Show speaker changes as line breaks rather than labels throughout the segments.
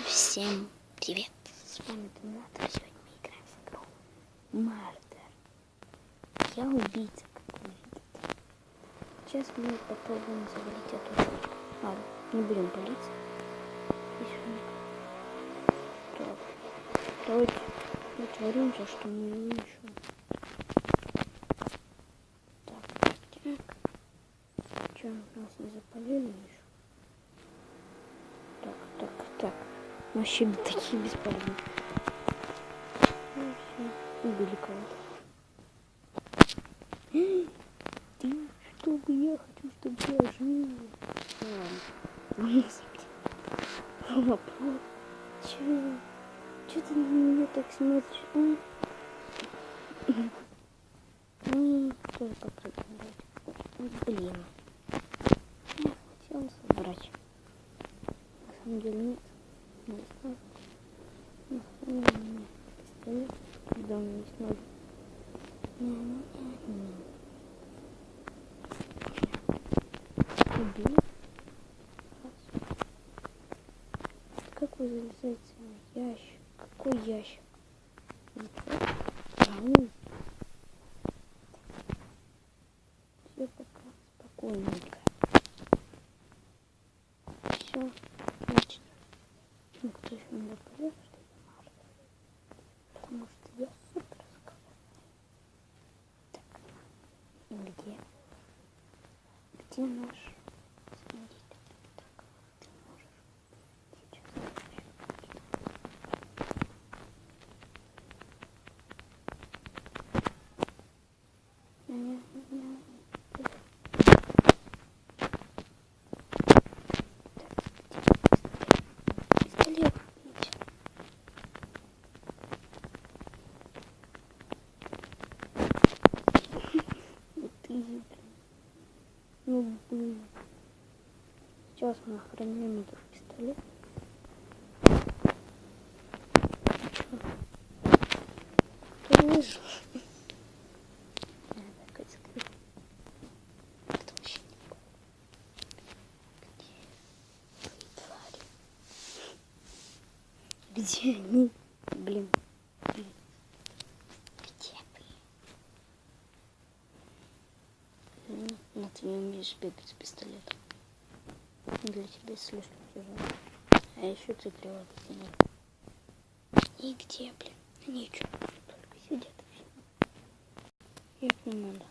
Всем привет! С вами Терминатор. Сегодня мы играем в игру Мардер. Я убийца, как вы видите. Сейчас мы попробуем завалить эту дочку. Ладно, не будем палиться. Так, давайте притворимся, что мы ее ищем. Так. Че, нас не запалили еще? Так. Вообще такие бесполезные. Ну все, убили кого-то. Ты, чтобы я хочу, чтобы я жил. Ладно. Че ты на меня так смотришь, а? Ну, тоже попробуем дать. Блин. Я хотела собрать. На самом деле нет. Не знаю. На самом деле нет. Пистолет, когда у меня есть ноль. Убили. Как вы залезаете в ящик? Какой ящик? Все пока спокойненько. Все, значит, никто еще не поверит, что я Мардер. Потому что я супер разговорный. Так, где наш смотритель? Так, ты можешь сейчас. Пистолет. Ты, блин. Ну, блин. Сейчас мы охраняем этот пистолет. Ты выжил. Так, открыть. Это вообще не было. Где они? Блин. Где вы? Ну, ты не умеешь бегать с пистолетом. Для тебя слишком тяжело. А еще ты клево сидишь. И где, блин? Они что, только сидят и все. Их не надо.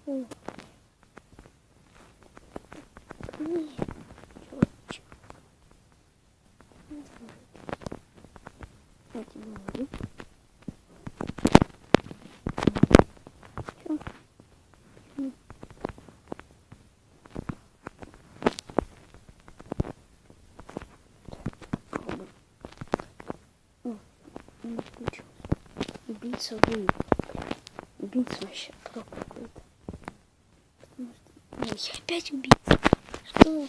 Нет. Чё? Я тебя ловлю. Чё? Не получилось. Убийца выиграл. Убийца вообще про какой-то. Потому что... я опять убийца. Что?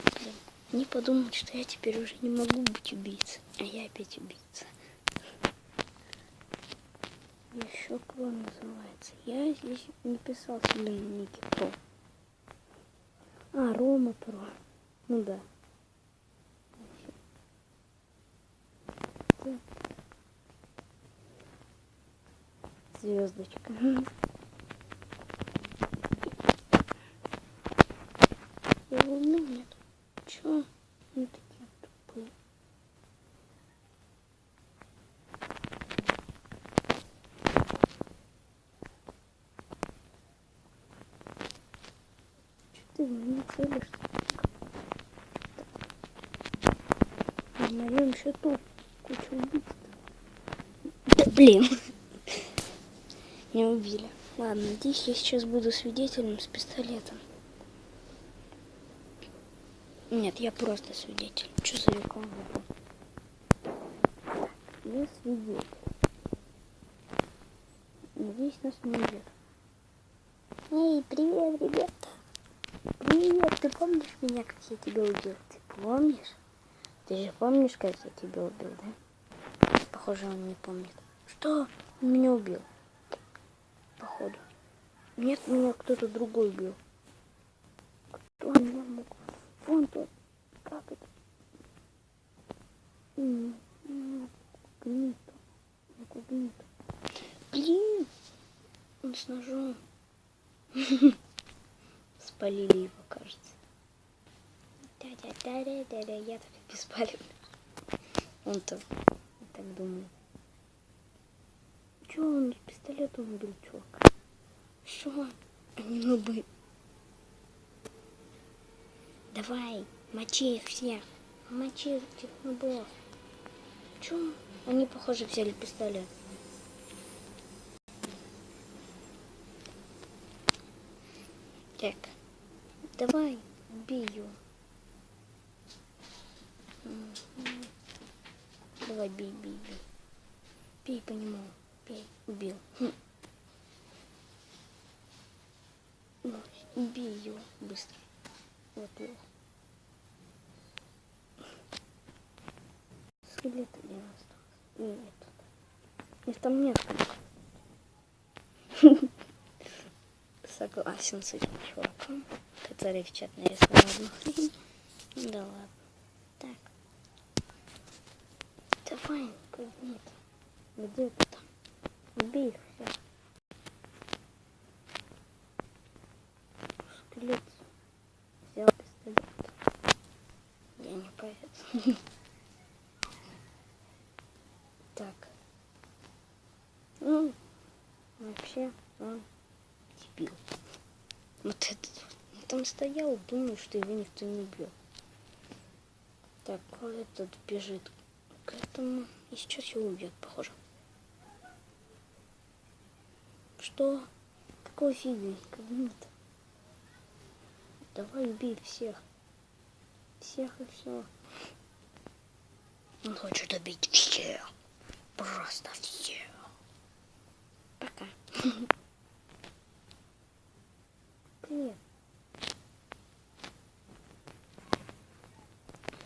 Блин. Они подумают, что я теперь уже не могу быть убийцей. А я опять убийца. Еще Про называется. Я здесь не писал себе на нике Про. А, Рома Про. Ну да. Звездочка. Я его убил, нет? Чё? Они такие тупые. Чё ты в меня целишь? На моем счету куча убийц. Да блин. Не убили. Ладно, надеюсь, я сейчас буду свидетелем с пистолетом. Нет, я просто свидетель. Что за реклама? Я свидетель. Надеюсь, нас не убьет. Эй, привет, ребята. Привет, ты помнишь меня, как я тебя убил? Ты помнишь? Ты же помнишь, как я тебя убил, да? Похоже, он не помнит. Что? Он меня убил. Походу. Нет, меня кто-то другой убил. Кто меня мог? спалили его, кажется. Да-да-да-да-да, я так беспалевный. Он-то, я так думаю. Чё он с пистолетом убил, чувак? Что? Они нубы. Давай, мочи их всех. Мочи этих нубов. Чё? Они, похоже, взяли пистолет. Так, давай, убей его. Давай, бей, бей, бей. Бей по нему. Бей, убил. Убей его быстро. Вот его. Скелет один остался. Нет. Их там несколько. Согласен с этим чуваком, который в чат нарисовал одну хрень. Да ладно. Так. Давай, нет. Где ты там? Убей их всех. Скелет взял пистолет. Я не поеду. Так. Ну, вообще, он дебил. Вот этот. Он там стоял, думаю, что его никто не убьет. Так, этот бежит к этому. И сейчас его убьет, похоже. Что? Какой фигни? Когнито. Давай убей всех. Всех и все. Он хочет убить всех. Просто всех. Пока. Привет.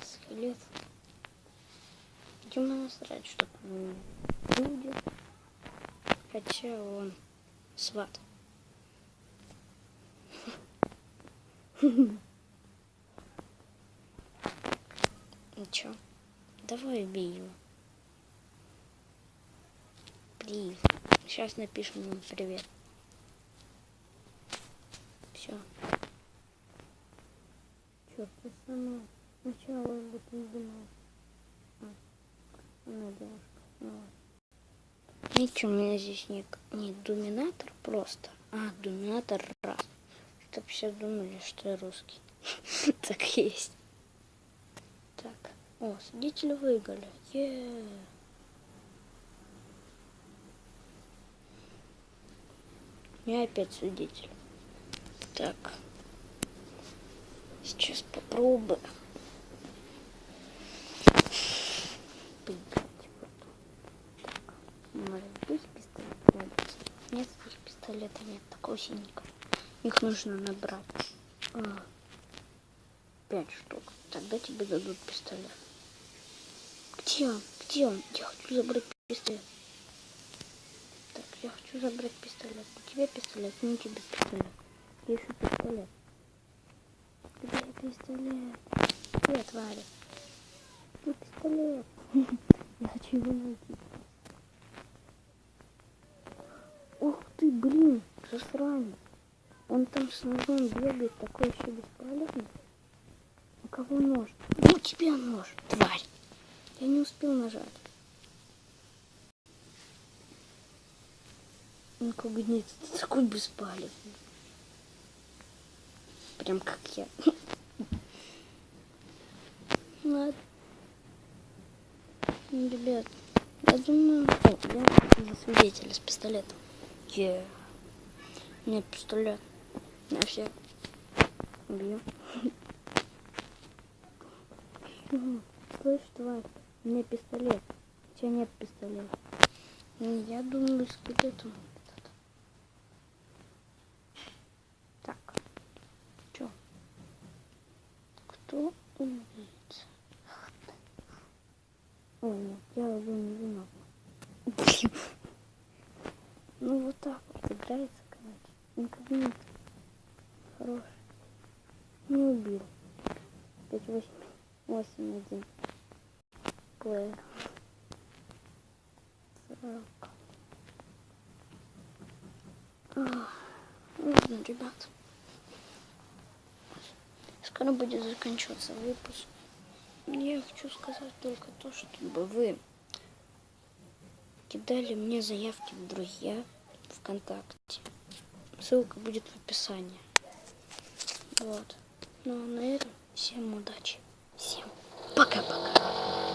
Скелет. Ему насрать, что там люди. Хотя он сват. Ничего. Давай убей его. Привет. Сейчас напишем ему привет. Все. Черт, ты сама. Сначала я об этом думала. Она девушка. Ну, ничего, у меня здесь не доминатор просто. А, доминатор раз. Чтоб все думали, что я русский. Так есть. Так. О, свидетели выиграли. Я опять свидетель. Так. Сейчас попробую. Так. Может быть пистолет? Нет, здесь пистолета нет. Такого синенького. Их нужно набрать. 5 штук. Тогда тебе дадут пистолет. Где он? Где он? Я хочу забрать пистолет. Так, я хочу забрать пистолет. У тебя пистолет? Не тебе пистолет. Я ищу пистолет. Где пистолет? Где, твари? Где пистолет? Я хочу его найти. Ух ты, блин, засранец. Он там с ножом бегает, такой еще бесполезный. У кого нож? Ну, у тебя нож, тварь. Я не успел нажать. Инкогнито, ты такой бесполезный. Прям как я. Ладно. Ребят, я думаю... О, я свидетель с пистолетом. Нет, пистолет. Я всех убью. Слышь, тварь, у меня пистолет. У тебя нет пистолета. Я думаю, скелетом. Так. Чё? Кто убийца? Ой, нет, я его не виноват. Ну вот так вот играется, короче. Инкогнито. Хороший. Не убил. 5-8-1. Плеер. 40. Ладно, ребят. скоро будет заканчиваться выпуск. Я хочу сказать только то, чтобы вы кидали мне заявки в друзья ВКонтакте. Ссылка будет в описании. Вот. Ну а на этом всем удачи. Всем пока-пока.